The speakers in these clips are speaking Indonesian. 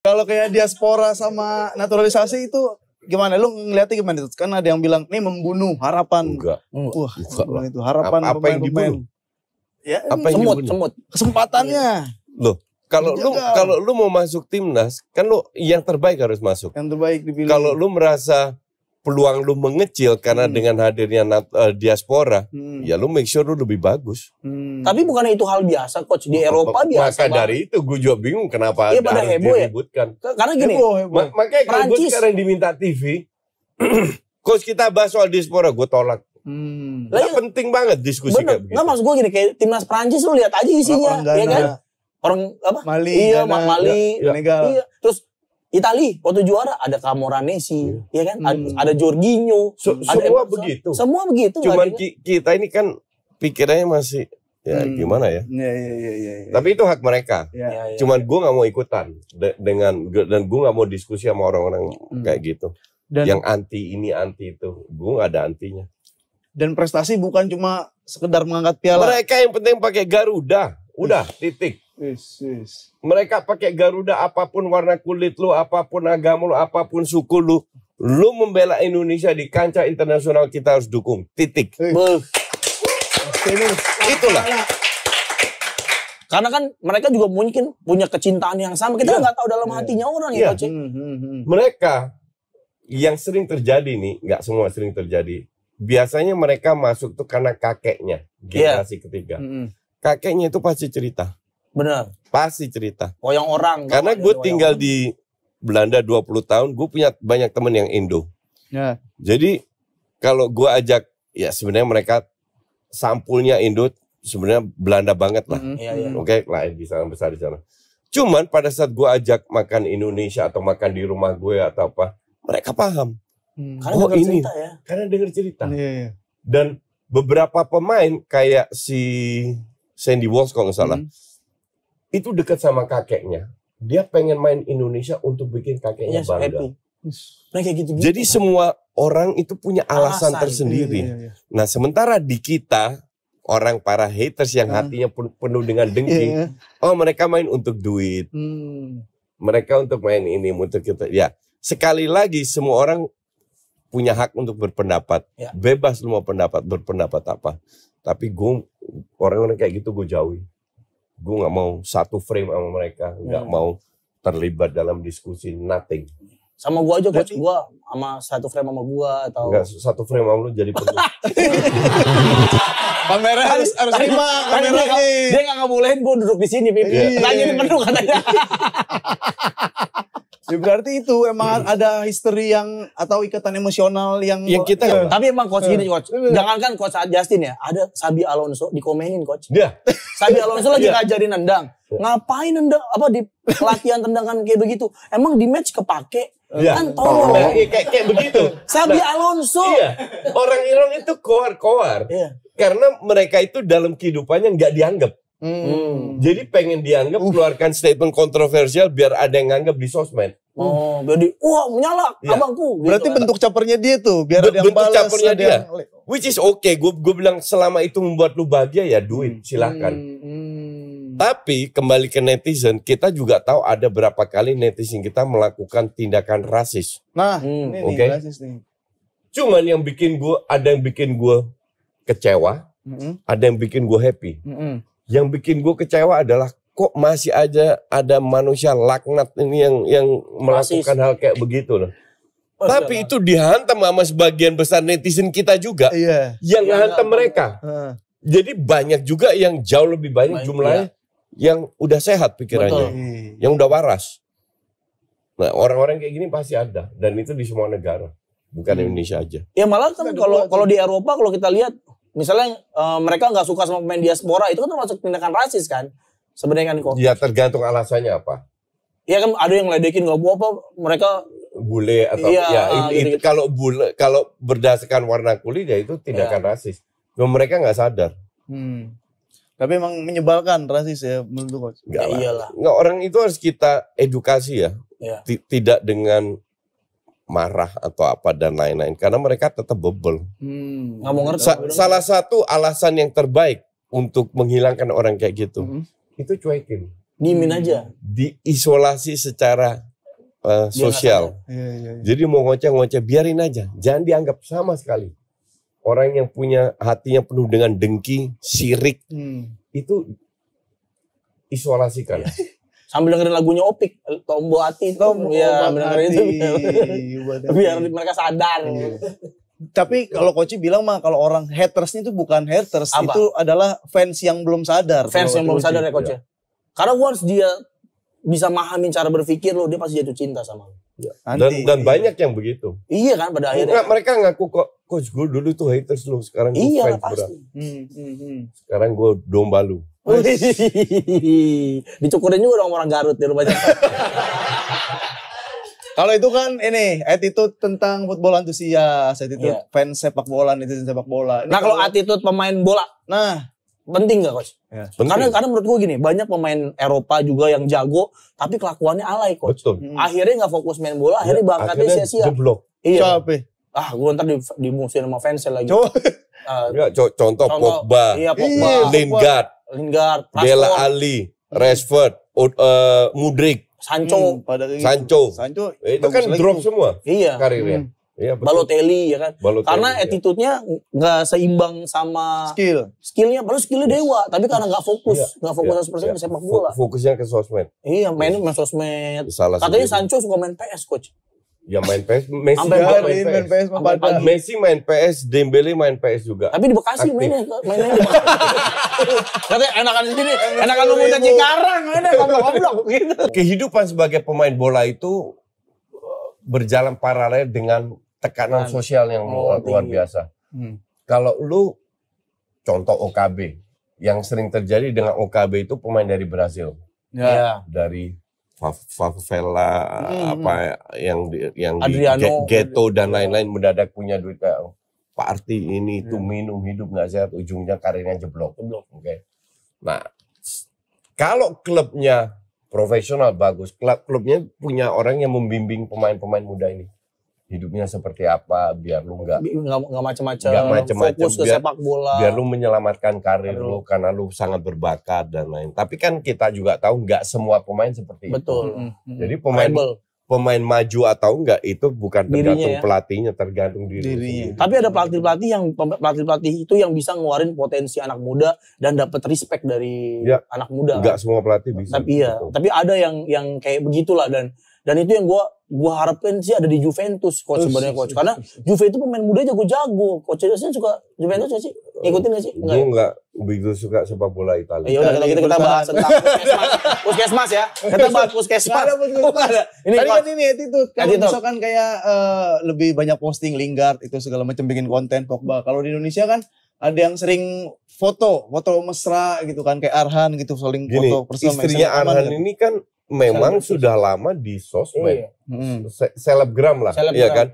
Kalau kayak diaspora sama naturalisasi itu gimana? Lu ngeliatnya gimana itu? Kan ada yang bilang nih membunuh harapan. Enggak. Wah, Enggak. itu harapan Apa yang pemain-pemain. dibunuh? Ya, Apa yang dibunuh? Semut. Kesempatannya. Loh, kalau lu mau masuk timnas, kan lu yang terbaik harus masuk. Yang terbaik dipilih. Kalau lu merasa peluang lu mengecil karena dengan hadirnya diaspora, ya lu make sure lu lebih bagus. Tapi bukannya itu hal biasa, coach, di Eropa biasa. Maka dari itu gue juga bingung kenapa Iya, pada harus heboh ya. diributkan. Karena gini, heboh. Makanya kalau gue Prancis. sekarang diminta TV, coach kita bahas soal diaspora, gue tolak. Nggak penting banget diskusi kayak begitu. Nggak, maksud gue gini, kayak timnas Prancis lu lihat aja isinya, Orang ya kan? Ghana. Orang apa? Mali, Iya, Ghana, Mali, Senegal. iya. Terus Itali waktu juara ada Camoranesi, ya kan? Ada Jorginho, ada Semua Emerson. begitu. Semua begitu. Cuman nggak ada. kita ini kan pikirannya masih ya gimana ya. Iya. Tapi itu hak mereka. Ya. Ya. Cuman gue nggak mau ikutan dan gue nggak mau diskusi sama orang-orang kayak gitu. Dan Yang anti ini anti itu, gue nggak ada antinya. dan prestasi bukan cuma sekedar mengangkat piala. Mereka yang penting pakai Garuda, udah titik. Yes. Mereka pakai Garuda apapun warna kulit lu, apapun agama lu, apapun suku lu membela Indonesia di kancah internasional kita harus dukung. Titik. Itulah. Karena kan mereka juga mungkin punya kecintaan yang sama. Kita nggak tahu dalam hatinya orang ya, coach. Mereka yang sering terjadi nih, nggak semua sering terjadi. Biasanya mereka masuk tuh karena kakeknya, generasi ketiga. Kakeknya itu pasti cerita. Benar. Pasti cerita. Oh, yang orang. Karena gue tinggal di Belanda 20 tahun, gue punya banyak temen yang Indo. Ya. Jadi kalau gue ajak, ya sebenarnya mereka sampulnya Indo sebenarnya Belanda banget lah. Iya. Oke, lain di sana besar di sana. Cuman pada saat gue ajak makan Indonesia atau makan di rumah gue atau apa, mereka paham. Karena dengar cerita ya. Karena dengar cerita. Iya. Dan beberapa pemain kayak si Sandy Walsh kalau nggak salah, itu dekat sama kakeknya. Dia pengen main Indonesia untuk bikin kakeknya bangga. Nah, kayak gitu. Jadi semua orang itu punya alasan Alasan. tersendiri. Iya. Nah sementara di kita, orang para haters yang hatinya penuh dengan dengki, oh mereka main untuk duit. Mereka untuk main ini, untuk kita. Ya, sekali lagi semua orang punya hak untuk berpendapat. Ya. Bebas lu mau berpendapat apa. Tapi gue, orang-orang kayak gitu gue jauhi. Gue gak mau satu frame sama mereka. Gak mau terlibat dalam diskusi, nothing. Sama gua aja, coach. Gua sama satu frame sama gua atau Enggak, satu frame sama lu jadi penuh. Kamera harus lima kameranya. dia nggak ngebolehin gua duduk di sini, Pip. Tanya ini penuh katanya. Ya berarti itu emang ada history yang atau ikatan emosional yang kita Tapi emang coach gini, coach. Jangankan coach Justin ya, ada Xabi Alonso dikomenin, coach. dia Xabi Alonso lagi ngajarin nendang. Ngapain nendang apa di pelatihan tendangan kayak begitu? Emang di match kepake? Kan tolong. Kayak begitu. Xabi Alonso. Iya. Orang Iran itu koar-koar. Iya. Karena mereka itu dalam kehidupannya nggak dianggap. Jadi pengen dianggap, keluarkan statement kontroversial biar ada yang nganggap di sosmed. Oh, jadi wah menyala abangku. Berarti gitu, bentuk capernya dia tuh biar ada yang Bentuk balas, capernya ada dia. yang Which is okay. Gue bilang selama itu membuat lu bahagia ya duit, silakan. Tapi kembali ke netizen, kita juga tahu ada berapa kali netizen kita melakukan tindakan rasis. Nah, ini Oke. nih rasis nih. Cuman yang bikin gue, ada yang bikin gue kecewa, ada yang bikin gue happy. Yang bikin gue kecewa adalah kok masih aja ada manusia laknat ini yang melakukan hal kayak begitu loh. Tapi itu dihantam sama sebagian besar netizen kita juga, Iya. yang ngehantam mereka. Jadi banyak juga yang jauh lebih banyak jumlahnya yang udah sehat pikirannya, yang udah waras. Nah orang-orang kayak gini pasti ada, dan itu di semua negara, bukan Indonesia aja. Ya malah kan kalau di Eropa kalau kita lihat misalnya mereka nggak suka sama pemain diaspora itu kan termasuk tindakan rasis kan sebenarnya kan kok. Ya tergantung alasannya apa. Ya kan ada yang ledekin nggak apa mereka bule atau itu kalau berdasarkan warna kulit ya itu tindakan rasis. Cuma mereka nggak sadar. Tapi emang menyebalkan rasis ya menurut coach. Enggak lah. Iyalah. Nggak, orang itu harus kita edukasi ya. Tidak dengan marah atau apa dan lain-lain, karena mereka tetap bebel. Nggak mau ngerti. Salah satu alasan yang terbaik untuk menghilangkan orang kayak gitu, itu cuekin. Diemin aja. Diisolasi secara sosial. Jadi mau ngoceh-ngoceh biarin aja, jangan dianggap sama sekali. Orang yang punya hatinya penuh dengan dengki, sirik, itu isolasikan. Sambil dengerin lagunya Opik, Tombo Hati itu. Iya, dengerin itu. Biar mereka sadar. Tapi kalau Koci bilang mah kalau orang hatersnya itu bukan haters, Apa? itu adalah fans yang belum sadar. Fans yang belum sadar ya Coach. Karena once dia bisa mahamin cara berpikir lo, dia pasti jatuh cinta sama lo. Dan banyak yang begitu. Iya kan pada akhirnya. Mereka ngaku kok, Coach gue dulu tuh haters lu, sekarang gue Iya fans pasti. Sekarang gue domba lu. Dicukurin juga dong orang Garut di rumahnya. Kalau itu kan ini attitude tentang football antusias, attitude fans sepak bola, netizen sepak bola. Ini Nah kalau attitude pemain bola, nah penting gak Coach? ya. Karena menurut gue gini, banyak pemain Eropa juga yang jago, tapi kelakuannya alay Coach. Betul. Akhirnya gak fokus main bola, akhirnya bakatnya sia-sia. Jeblok. Iya. Capek. Gue ntar dimusuhin sama fansnya lagi. Contoh Pogba, Iya Pogba, Lingard, Rashford, Dele Alli, Rashford, Mudryk, Sancho. Sancho itu kan drop semua Iya. karirnya. Iya, betul. Balotelli ya kan. Karena iya. attitude-nya nggak seimbang sama skillnya. Padahal skillnya dewa, tapi karena nggak fokus, nggak fokus 100% ke sepak bola. Fokusnya ke sosmed. Iya, main sosmed. Salah Katanya sendiri. Sancho suka main PS Coach. Ya main PS, Messi Sampai juga main main PS. Sampai pagi. Messi main PS, Dembele main PS juga. Tapi di Bekasi Aktif. mainnya di Bekasi. Katanya enakan di sini, enakan lu minta Cikarang, mainnya goblok gitu. Kehidupan sebagai pemain bola itu berjalan paralel dengan tekanan sosial yang luar biasa. Kalau lu contoh OKB, yang sering terjadi dengan OKB itu pemain dari Brazil, dari favela apa yang di ghetto dan lain-lain mendadak punya duit kayak party ini itu minum hidup nggak sehat, ujungnya karirnya jeblok. Oke. Nah, kalau klubnya profesional bagus, klubnya punya orang yang membimbing pemain-pemain muda ini. Hidupnya seperti apa biar lu nggak macam-macam fokus ke sepak bola, biar lu menyelamatkan karir lu karena lu sangat berbakat dan lain. Tapi kan kita juga tahu nggak semua pemain seperti itu. Jadi pemain maju atau enggak itu bukan tergantung pelatihnya, tergantung dirinya. Tapi ada pelatih itu yang bisa ngeluarin potensi anak muda dan dapat respect dari anak muda. Enggak semua pelatih bisa. Tapi ada yang kayak begitulah dan itu yang gua harapkan sih ada di Juventus Coach sebenarnya Coach. Karena Juve itu pemain muda jago-jago. Coach Justin suka Juventus gak sih? Ngikutin gak sih? Gue enggak begitu suka sepak bola Italia. Ya udah kita bahas tentang Puskesmas ya. Kita bahas Puskesmas. Ini kan ini attitude. Kalau misalkan kayak lebih banyak posting Lingard itu segala macam bikin konten Pogba. Kalau di Indonesia kan ada yang sering foto mesra gitu kan kayak Arhan gitu saling foto bersama. Istrinya Arhan ini kan memang sudah lama di sosmed, selebgram lah, ya kan.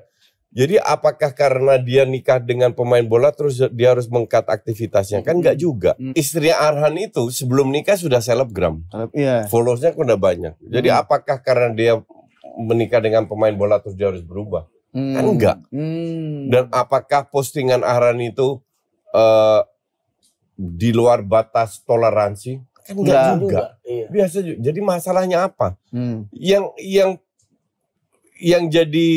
Jadi apakah karena dia nikah dengan pemain bola terus dia harus mengkat aktivitasnya? Kan enggak juga. Istrinya Arhan itu sebelum nikah sudah selebgram, followersnya udah banyak. Jadi apakah karena dia menikah dengan pemain bola terus dia harus berubah? Kan enggak. Dan apakah postingan Arhan itu di luar batas toleransi? Kan enggak juga. Biasa juga. Jadi masalahnya apa? Yang jadi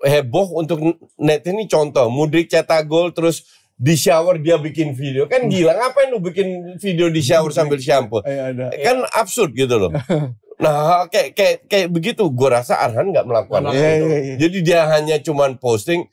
heboh untuk net ini contoh, Mudryk cetak gol terus di shower dia bikin video. Kan gila, ngapain lu bikin video di shower sambil shampoo? Kan absurd gitu loh. Nah, kayak begitu gua rasa Arhan enggak melakukan itu. Jadi dia hanya cuman posting.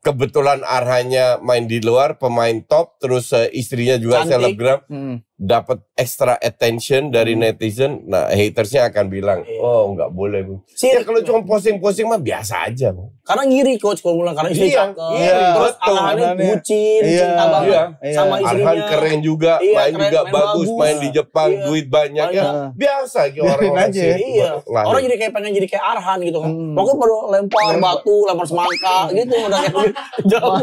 Kebetulan Arhannya main di luar, pemain top, terus istrinya juga selebgram, dapat extra attention dari netizen. Nah, hatersnya akan bilang, oh nggak boleh. Ya kalau cuma posting-posting mah biasa aja. Karena ngiri Coach kalau bilang karena istrinya terus Arhannya bucin, cinta banget sama istrinya. Arhan keren juga, main juga bagus, main di Jepang, duit banyak ya. Biasa gitu orang-orang sih. Orang jadi kayak pengen jadi kayak Arhan gitu kan. Pokoknya pada lempar batu, lempar semangka gitu udah kayak jauh.